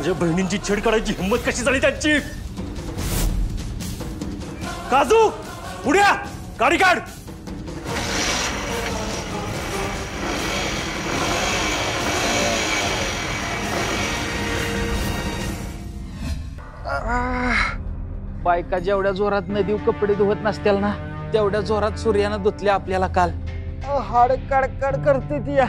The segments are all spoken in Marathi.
माझ्या बहिणींची छेड काढायची हिंमत कशी झाली त्यांची? काजू उड्या गाडी काढ. बायका जेवढ्या जोरात नदीव कपडे धुवत नसतील ना तेवढ्या जोरात सूर्यानं धुतले आपल्याला काल. हाड कडकड करते ती या.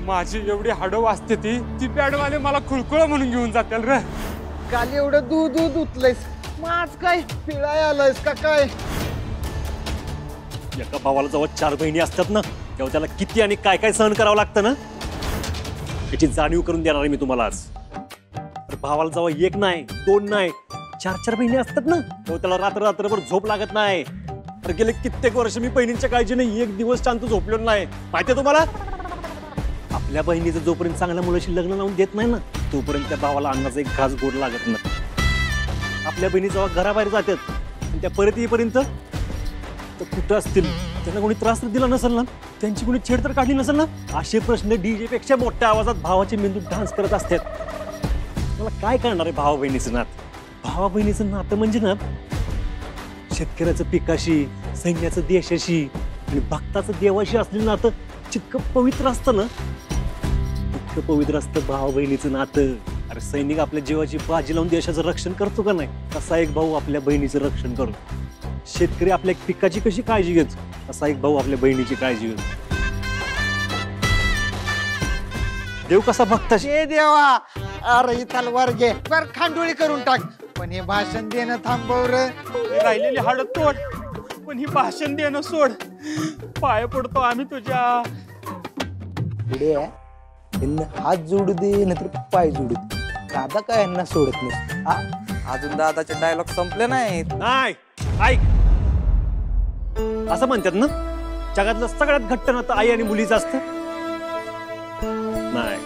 माझी एवढी हाडं वाजते ती बॅडवाले मला खुळखुळ म्हणून घेऊन जातील रे. काल एवढं दूध धुतलंयस माझ काय पिळाय आलायस का काय? एका भावाला जेव्हा 4 बहिणी असतात ना तेव्हा त्याला किती आणि काय काय सहन करावं लागतं ना याची जाणीव करून देणार आहे मी तुम्हाला आज. तर भावाला जेव्हा 1 नाही 2 नाही 4 बहिणी असतात ना तेव्हा त्याला रात्रभर झोप लागत नाही. तर गेले कित्येक वर्ष मी बहिणींच्या काळजीने 1 दिवस शांत झोपलेलो नाही. माहितीये तुम्हाला? आपल्या बहिणीचं जोपर्यंत चांगल्या मुलाशी लग्न लावून देत नाही ना तोपर्यंत त्या भावाला अन्नाचा एक घास गोड लागत नाही. आपल्या बहिणी जेव्हा घराबाहेर जातात आणि त्या परत येईपर्यंत तर कुठं असतील त्यांना कोणी त्रास तर दिला नसेल ना त्यांची कोणी छेड तर काढली नसेल ना असे प्रश्न डीजे पेक्षा मोठ्या आवाजात भावाचे मेंदू डान्स करत असतात. मला काय करणार आहे भावा बहिणीचं नातं? भावा बहिणीचं नातं म्हणजे ना शेतकऱ्याचं पिकाशी सैन्याचं देशाशी आणि भक्ताचं देवाशी असलेलं नातं जितकं पवित्र असतं ना तितकं पवित्र असतं भावा बहिणीचं नातं. अरे सैनिक आपल्या जीवाची बाजी लावून देशाचं रक्षण करतो का नाही तसा एक भाऊ आपल्या बहिणीचं रक्षण करतो. शेतकरी आपल्या पिकाची कशी काळजी घेतो तसा एक भाऊ आपल्या बहिणीची काळजी घेतो. देव कसा भक्ताशी हे देवा अरे ही तलवार घे पर खांडोळी करून टाक पण हे भाषण देणं थांबव रे. राहिलेली हाडं तोड पण ही भाषण देणं सोड. पाय पडतो आम्ही तुझ्या. पुढे हात जोडू दे नाहीतर पाय जोडू दे. दादा काय यांना सोडत नाही. अजून दादाचे डायलॉग संपले नाहीत. नाही ऐक असं म्हणतात ना जगातलं सगळ्यात घट्ट नातं आई आणि मुलीचं असतं. नाही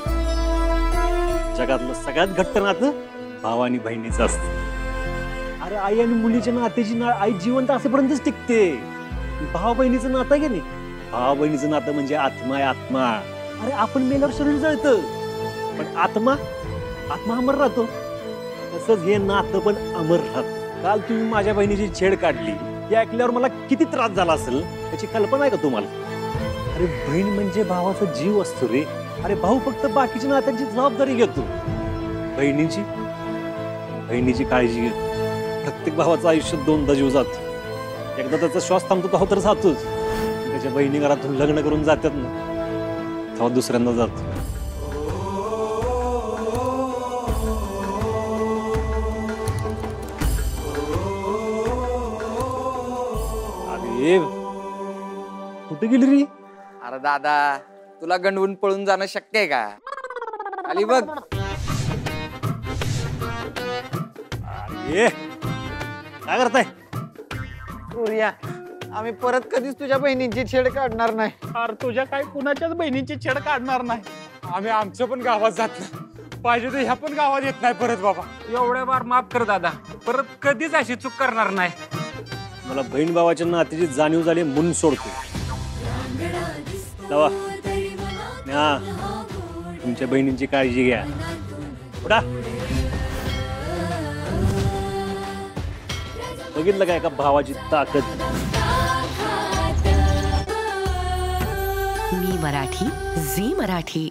जगातलं सगळ्यात घट्ट नातं भावा आणि बहिणीचं असतं. अरे आई आणि मुलीच्या नात्याची नाळ आई जिवंत असेपर्यंतच टिकते. भावा बहिणीचं नातं आहे की नाही भावा बहिणीचं नातं म्हणजे आत्मा आहे आत्मा. अरे आपण मेल्यावर शरीर जळतं पण आत्मा अमर राहतो. तसंच हे नातं पण अमर राहतं. काल तुम्ही माझ्या बहिणीची छेड काढली हे ऐकल्यावर मला किती त्रास झाला असेल त्याची कल्पना आहे का तुम्हाला? अरे बहीण म्हणजे भावाचा जीव असतो रे. अरे भाऊ फक्त बाकीच्या नात्यांची जबाबदारी घेतो. बहिणीची काळजी घेतो. प्रत्येक भावाचं आयुष्य 2दा जीव जातो. एकदा त्याचा श्वास थांबतो तो तर जातोच. त्याच्या बहिणी घरातून लग्न करून जातात ना तेव्हा दुसऱ्यांदा जातो. अरे कुठे गेली रे? अरे दादा तुला गंडवून पळून जाणं शक्य आहे का? आली बघ. अरे काय करताय? सूर्या आम्ही परत कधीच तुझ्या बहिणींची छेड काढणार नाही. अरे तुझ्या काय कुणाच्याच बहिणीची छेड काढणार नाही. आम्ही आमच्या पण गावात जात नाही. पाहिजे तर ह्या पण गावात येत नाही परत. बाबा एवढ्या बार माफ कर दादा परत कधीच अशी चूक करणार नाही. मला बहीण भावाच्या नात्याची जाणीव झाली म्हणून सोडतो. जावा तुमच्या बहिणींची काळजी घ्या. उठा. बघितलं काय का भावाची ताकद. मी मराठी झी मराठी.